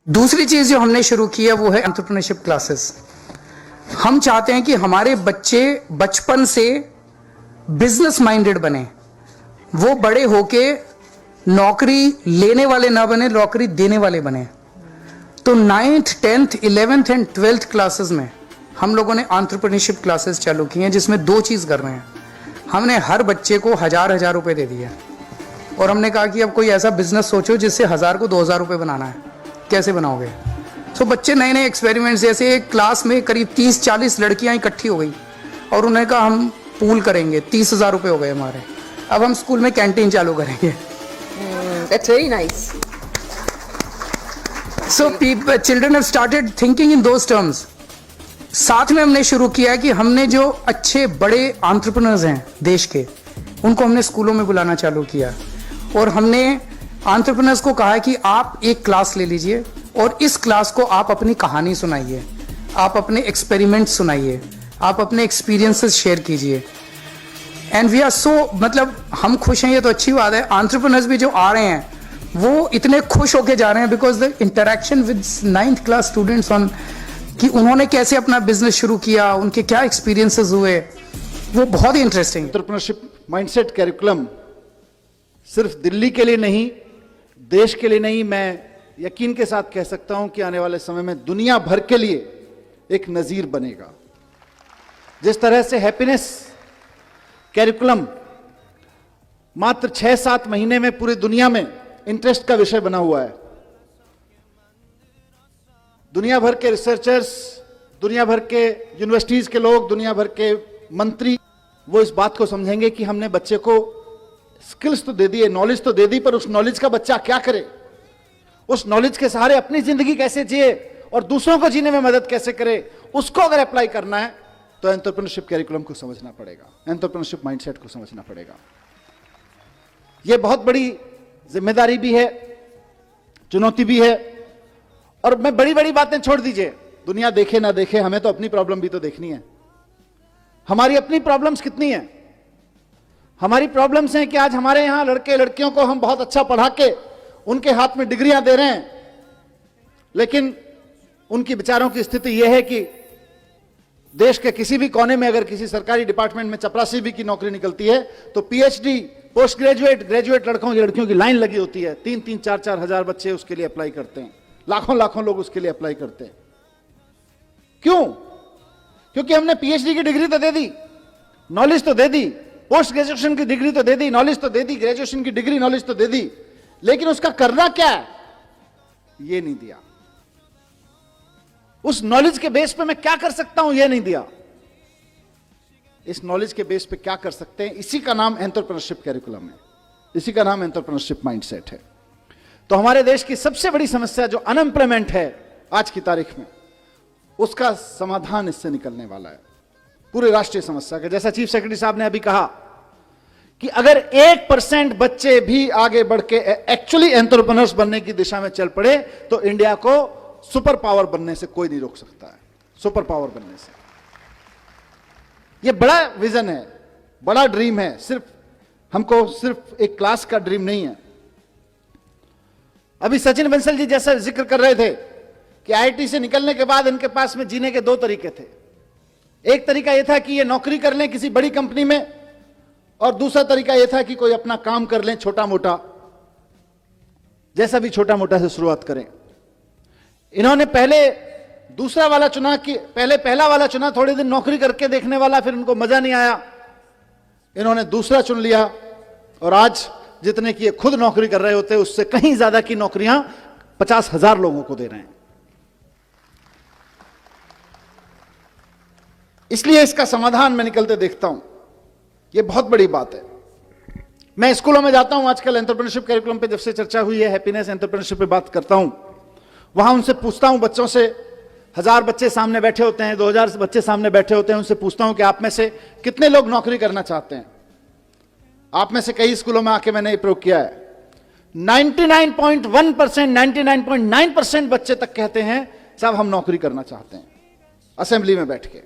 दूसरी चीज जो हमने शुरू की है वो है एंटरप्रेन्योरशिप क्लासेस। हम चाहते हैं कि हमारे बच्चे बचपन से बिजनेस माइंडेड बने, वो बड़े होके नौकरी लेने वाले ना बने, नौकरी देने वाले बने। तो 9th 10th 11th and 12th classes में हम लोगों ने एंटरप्रेन्योरशिप क्लासेस चालू की हैं, जिसमें दो चीज कर रहे हैं। हमने हर बच्चे को 1000 रुपए दे दिए और हमने कहा कि अब कोई ऐसा बिजनेस सोचो जिससे 1000 को 2000 रुपए बनाना है, कैसे बनाओगे। तो बच्चे नए नए एक्सपेरिमेंट्स, जैसे एक क्लास में करीब 30-40 लड़कियां इकट्ठी हो गई और उन्होंने कहा हम पूल करेंगे, 30,000 रुपए हो गए हमारे, अब हम स्कूल में कैंटीन चालू करेंगे। That's very nice. So children have started thinking in those terms. साथ में हमने शुरू किया है कि हमने जो अच्छे बड़े एंटरप्रेन्योर्स हैं देश के, उनको हमने स्कूलों में बुलाना चालू किया और हमने एंटरप्रेन्योर्स को कहा है कि आप एक क्लास ले लीजिए और इस क्लास को आप अपनी कहानी सुनाइए, आप अपने एक्सपेरिमेंट सुनाइए, आप अपने एक्सपीरियंसेस शेयर कीजिए। एंड वी आर सो, मतलब हम खुश हैं, ये तो अच्छी बात है। एंटरप्रेन्योर्स भी जो आ रहे हैं वो इतने खुश होके जा रहे हैं because the interaction with 9th class students on कि उन्होंने कैसे अपना बिजनेस शुरू किया, उनके क्या एक्सपीरियंसेस हुए, वो बहुत ही इंटरेस्टिंग। एंटरप्रेन्योरशिप माइंडसेट कैरिकुलम सिर्फ दिल्ली के लिए नहीं, देश के लिए नहीं, मैं यकीन के साथ कह सकता हूं कि आने वाले समय में दुनिया भर के लिए एक नजीर बनेगा। जिस तरह से हैप्पीनेस कैरिकुलम मात्र 6-7 महीने में पूरी दुनिया में इंटरेस्ट का विषय बना हुआ है, दुनिया भर के रिसर्चर्स, दुनिया भर के यूनिवर्सिटीज के लोग, दुनिया भर के मंत्री, वो इस बात को समझेंगे कि हमने बच्चे को स्किल्स तो दे दिए, नॉलेज तो दे दी, पर उस नॉलेज का बच्चा क्या करे, उस नॉलेज के सहारे अपनी जिंदगी कैसे जिए और दूसरों को जीने में मदद कैसे करे, उसको अगर अप्लाई करना है तो एंटरप्रेन्योरशिप कैरिकुलम को समझना पड़ेगा, एंटरप्रेन्योरशिप माइंडसेट को समझना पड़ेगा। यह बहुत बड़ी जिम्मेदारी भी है, चुनौती भी है। और मैं बड़ी बड़ी बातें छोड़ दीजिए, दुनिया देखे ना देखे, हमें तो अपनी प्रॉब्लम भी तो देखनी है। हमारी अपनी प्रॉब्लम्स कितनी हैं? हमारी प्रॉब्लम्स हैं कि आज हमारे यहां लड़के लड़कियों को हम बहुत अच्छा पढ़ा के उनके हाथ में डिग्रियां दे रहे हैं, लेकिन उनकी बेचारों की स्थिति यह है कि देश के किसी भी कोने में अगर किसी सरकारी डिपार्टमेंट में चपरासी भी की नौकरी निकलती है तो पीएचडी, पोस्ट ग्रेजुएट, ग्रेजुएट लड़कों की लड़कियों की लाइन लगी होती है। 3-3, 4-4 हजार बच्चे उसके लिए अप्लाई करते हैं, लाखों लाखों लोग उसके लिए अप्लाई करते हैं। क्यों? क्योंकि हमने पीएचडी की डिग्री तो दे दी, नॉलेज तो दे दी, पोस्ट ग्रेजुएशन की डिग्री तो दे दी, नॉलेज तो दे दी, ग्रेजुएशन की डिग्री, नॉलेज तो दे दी, लेकिन उसका करना क्या है ये नहीं दिया। उस नॉलेज के बेस पे मैं क्या कर सकता हूं ये नहीं दिया। इस नॉलेज के बेस पे क्या कर सकते हैं, इसी का नाम एंटरप्रेन्योरशिप कैरिकुलम है, इसी का नाम एंटरप्रेन्योरशिप माइंडसेट है। तो हमारे देश की सबसे बड़ी समस्या जो अनएम्प्लॉयमेंट है आज की तारीख में, उसका समाधान इससे निकलने वाला है, पूरे राष्ट्रीय समस्या का। जैसा चीफ सेक्रेटरी साहब ने अभी कहा कि अगर 1% बच्चे भी आगे बढ़ के एक्चुअली एंटरप्रेन्योर्स बनने की दिशा में चल पड़े तो इंडिया को सुपर पावर बनने से कोई नहीं रोक सकता है, सुपर पावर बनने से। यह बड़ा विजन है, बड़ा ड्रीम है, हमको सिर्फ एक क्लास का ड्रीम नहीं है। अभी सचिन बंसल जी जैसा जिक्र कर रहे थे कि आईआईटी से निकलने के बाद इनके पास में जीने के 2 तरीके थे। एक तरीका यह था कि ये नौकरी कर लें किसी बड़ी कंपनी में, और दूसरा तरीका यह था कि कोई अपना काम कर लें, छोटा मोटा, जैसा भी छोटा मोटा से शुरुआत करें। इन्होंने पहले दूसरा वाला चुना कि पहले पहला वाला चुना, थोड़े दिन नौकरी करके देखने वाला, फिर उनको मजा नहीं आया, इन्होंने दूसरा चुन लिया और आज जितने की ये खुद नौकरी कर रहे होते हैं उससे कहीं ज्यादा की नौकरियां 50,000 लोगों को दे रहे हैं। इसलिए इसका समाधान मैं निकलते देखता हूं, यह बहुत बड़ी बात है। मैं स्कूलों में जाता हूं, आजकल एंटरप्रेन्योरशिप कैरिकुलम पे जब से चर्चा हुई है, हैप्पीनेस एंटरप्रेन्योरशिप पे बात करता हूं, वहां उनसे पूछता हूं, बच्चों से, 1000 बच्चे सामने बैठे होते हैं, 2000 बच्चे सामने बैठे होते हैं, उनसे पूछता हूं कि आप में से कितने लोग नौकरी करना चाहते हैं। आप में से कई स्कूलों में आके मैंने ये प्रयोग किया है, 99.1%, 99.9% बच्चे तक कहते हैं साहब हम नौकरी करना चाहते हैं, असेंबली में बैठ के।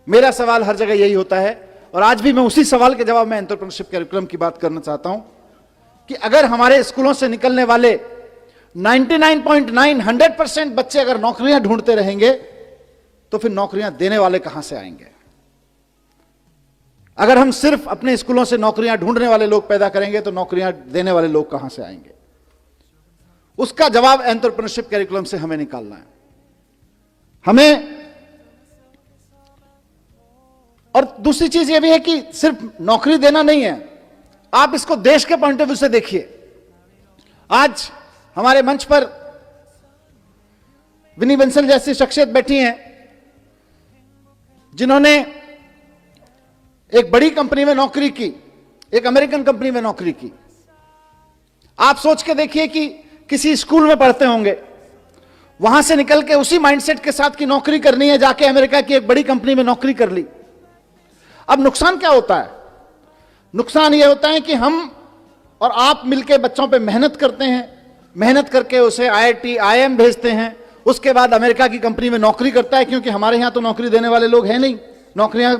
मेरा सवाल हर जगह यही होता है, और आज भी मैं उसी सवाल के जवाब में एंटरप्रेन्योरशिप कैरिकुलम की बात करना चाहता हूं कि अगर हमारे स्कूलों से निकलने वाले 99.9 100% बच्चे अगर नौकरियां ढूंढते रहेंगे तो फिर नौकरियां देने वाले कहां से आएंगे? अगर हम सिर्फ अपने स्कूलों से नौकरियां ढूंढने वाले लोग पैदा करेंगे तो नौकरियां देने वाले लोग कहां से आएंगे? उसका जवाब एंटरप्रेन्योरशिप कैरिकुलम से हमें निकालना है। हमें और दूसरी चीज यह भी है कि सिर्फ नौकरी देना नहीं है, आप इसको देश के पॉइंट ऑफ व्यू से देखिए। आज हमारे मंच पर विनी बंसल जैसी शख्सियत बैठी हैं जिन्होंने एक बड़ी कंपनी में नौकरी की, एक अमेरिकन कंपनी में नौकरी की। आप सोच के देखिए कि किसी स्कूल में पढ़ते होंगे, वहां से निकल के उसी माइंडसेट के साथ की नौकरी करनी है, जाके अमेरिका की एक बड़ी कंपनी में नौकरी कर ली। अब नुकसान क्या होता है? नुकसान यह होता है कि हम और आप मिलकर बच्चों पे मेहनत करते हैं, मेहनत करके उसे IIT IIM भेजते हैं, उसके बाद अमेरिका की कंपनी में नौकरी करता है, क्योंकि हमारे यहां तो नौकरी देने वाले लोग हैं नहीं, नौकरियां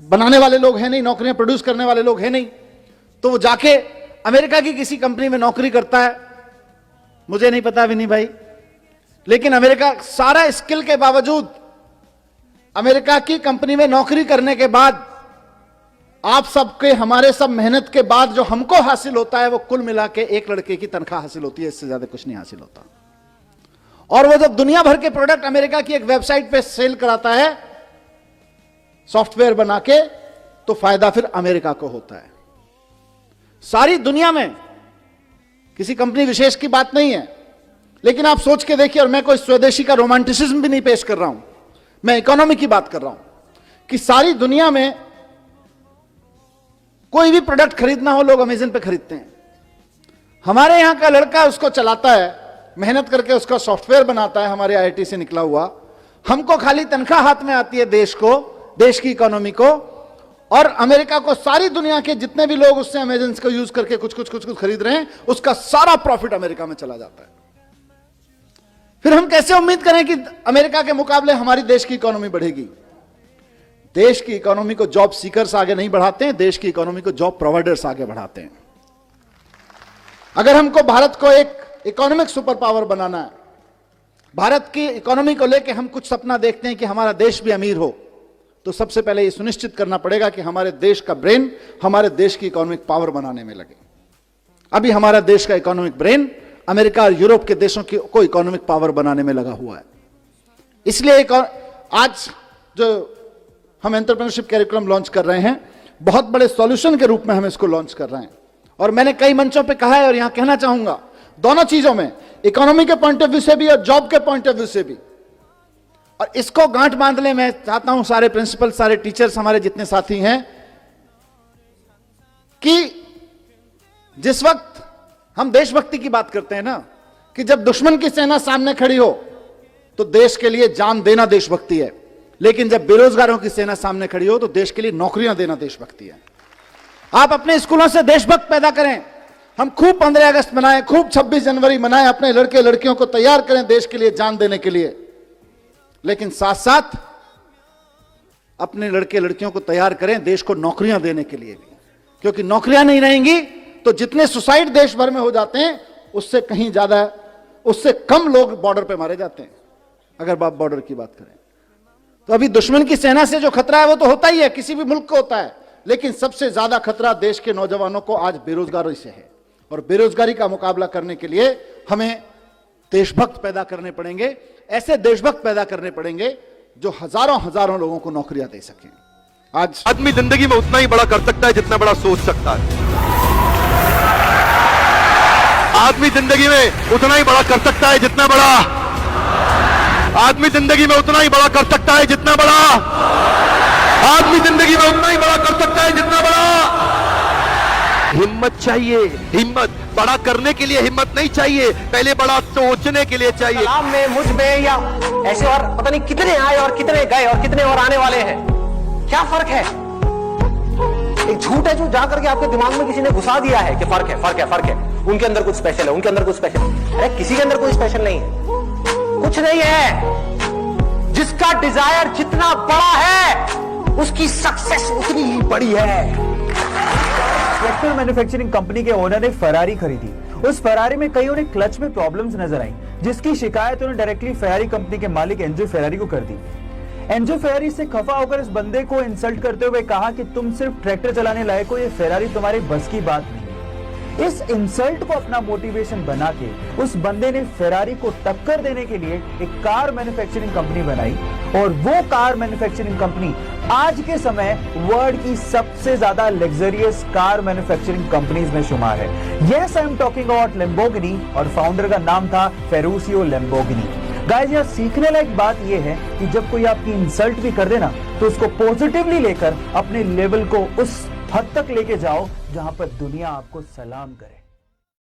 बनाने वाले लोग हैं नहीं, नौकरियां प्रोड्यूस करने वाले लोग हैं नहीं, तो वो जाके अमेरिका की किसी कंपनी में नौकरी करता है। मुझे नहीं पता विनी भाई, लेकिन अमेरिका सारा स्किल के बावजूद अमेरिका की कंपनी में नौकरी करने के बाद आप सबके, हमारे सब मेहनत के बाद जो हमको हासिल होता है वो कुल मिला के एक लड़के की तनख्वाह हासिल होती है, इससे ज्यादा कुछ नहीं हासिल होता। और वो जब दुनिया भर के प्रोडक्ट अमेरिका की एक वेबसाइट पे सेल कराता है सॉफ्टवेयर बना के, तो फायदा फिर अमेरिका को होता है। सारी दुनिया में किसी कंपनी विशेष की बात नहीं है, लेकिन आप सोच के देखिए, और मैं कोई स्वदेशी का रोमांटिसिज्म भी नहीं पेश कर रहा हूं, मैं इकोनॉमी की बात कर रहा हूं कि सारी दुनिया में कोई भी प्रोडक्ट खरीदना हो लोग अमेज़न पे खरीदते हैं। हमारे यहां का लड़का उसको चलाता है, मेहनत करके उसका सॉफ्टवेयर बनाता है, हमारे IIT से निकला हुआ। हमको खाली तनख्वाह हाथ में आती है देश को, देश की इकोनॉमी को, और अमेरिका को सारी दुनिया के जितने भी लोग उससे अमेज़न को यूज करके कुछ कुछ खरीद रहे हैं, उसका सारा प्रॉफिट अमेरिका में चला जाता है। फिर हम कैसे उम्मीद करें कि अमेरिका के मुकाबले हमारी देश की इकोनॉमी बढ़ेगी? देश की इकोनॉमी को जॉब सीकर्स आगे नहीं बढ़ाते हैं, देश की इकोनॉमी को जॉब प्रोवाइडर्स आगे बढ़ाते हैं। अगर हमको भारत को एक इकोनॉमिक सुपर पावर बनाना है, भारत की इकोनॉमी को लेकर हम कुछ सपना देखते हैं कि हमारा देश भी अमीर हो, तो सबसे पहले यह सुनिश्चित करना पड़ेगा कि हमारे देश का ब्रेन हमारे देश की इकोनॉमिक पावर बनाने में लगे। अभी हमारा देश का इकोनॉमिक ब्रेन अमेरिका और यूरोप के देशों की को इकोनॉमिक पावर बनाने में लगा हुआ है। इसलिए आज जो हम एंटरप्रेन्योरशिप कैरिकुलम लॉन्च कर रहे हैं, बहुत बड़े सॉल्यूशन के रूप में हम इसको लॉन्च कर रहे हैं। और मैंने कई मंचों पे कहा है और यहां कहना चाहूंगा, दोनों चीजों में, इकोनॉमी के पॉइंट ऑफ व्यू से भी और जॉब के पॉइंट ऑफ व्यू से भी। और इसको गांठ बांधने मैं चाहता हूं सारे प्रिंसिपल, सारे टीचर्स, हमारे जितने साथी हैं, कि जिस वक्त हम देशभक्ति की बात करते हैं ना, कि जब दुश्मन की सेना सामने खड़ी हो तो देश के लिए जान देना देशभक्ति है, लेकिन जब बेरोजगारों की सेना सामने खड़ी हो तो देश के लिए नौकरियां देना देशभक्ति है। आप अपने स्कूलों से देशभक्त पैदा करें। हम खूब 15 अगस्त मनाएं, खूब 26 जनवरी मनाएं, अपने लड़के लड़कियों को तैयार करें देश के लिए जान देने के लिए, लेकिन साथ साथ अपने लड़के लड़कियों को तैयार करें देश को नौकरियां देने के लिए भी, क्योंकि नौकरियां नहीं रहेंगी तो जितने सुसाइड देश भर में हो जाते हैं उससे कहीं ज्यादा, उससे कम लोग बॉर्डर पे मारे जाते हैं। अगर आप बॉर्डर की बात करें तो अभी दुश्मन की सेना से जो खतरा है वो तो होता ही है, किसी भी मुल्क को होता है, लेकिन सबसे ज्यादा खतरा देश के नौजवानों को आज बेरोजगारी से है। और बेरोजगारी का मुकाबला करने के लिए हमें देशभक्त पैदा करने पड़ेंगे, ऐसे देशभक्त पैदा करने पड़ेंगे जो हजारों हजारों लोगों को नौकरियां दे सकें। आज आदमी जिंदगी में उतना ही बड़ा कर सकता है जितना बड़ा सोच सकता है। आदमी जिंदगी में उतना ही बड़ा कर सकता है जितना बड़ा, आदमी जिंदगी में उतना ही बड़ा कर सकता है जितना बड़ा, आदमी जिंदगी में उतना ही बड़ा कर सकता है जितना बड़ा। हिम्मत चाहिए, हिम्मत बड़ा करने के लिए हिम्मत नहीं चाहिए, पहले बड़ा सोचने के लिए चाहिए। कलाम में, मुझ में, या ऐसे और पता नहीं कितने आए और कितने गए और कितने और आने वाले हैं। क्या फर्क है? एक झूठ है जो जा करके आपके दिमाग में किसी ने घुसा दिया है कि फर्क है, फर्क है, फर्क है, उनके अंदर कुछ स्पेशल है, उनके अंदर कुछ स्पेशल है। अरे किसी के अंदर कोई स्पेशल नहीं है, कुछ नहीं है। जिसका डिजायर जितना बड़ा है उसकी सक्सेस उतनी ही बड़ी है। ट्रैक्टर मैन्युफैक्चरिंग कंपनी के ओनर ने फरारी खरीदी। उस फरारी में कई उन्हें क्लच में प्रॉब्लम्स नजर आई, जिसकी शिकायत उन्हें डायरेक्टली फेरारी कंपनी के मालिक एंजो फेरारी को कर दी। एंजो फेरारी से खफा होकर इस बंदे को इंसल्ट करते हुए कहा कि तुम सिर्फ ट्रैक्टर चलाने लायक हो, ये फेरारी तुम्हारे बस की बात नहीं। इस इंसल्ट को अपना मोटिवेशन बना के उस बंदे ने फेरारी को टक्कर देने के लिए एक कार मैन्युफैक्चरिंग कंपनी बनाई, और वो कार मैन्युफैक्चरिंग कंपनी आज के समय वर्ल्ड की सबसे ज्यादा लग्जरियस कार मैन्युफैक्चरिंग कंपनीज में शुमार है। Yes, I am talking about Lamborghini, और फाउंडर का नाम था फेरुशियो लैम्बोर्गिनी। गाइस, यहाँ सीखने लायक बात यह है कि जब कोई आपकी इंसल्ट भी कर देना तो उसको पॉजिटिवली लेकर अपने लेवल को उस हद तक लेके जाओ जहां पर दुनिया आपको सलाम करे।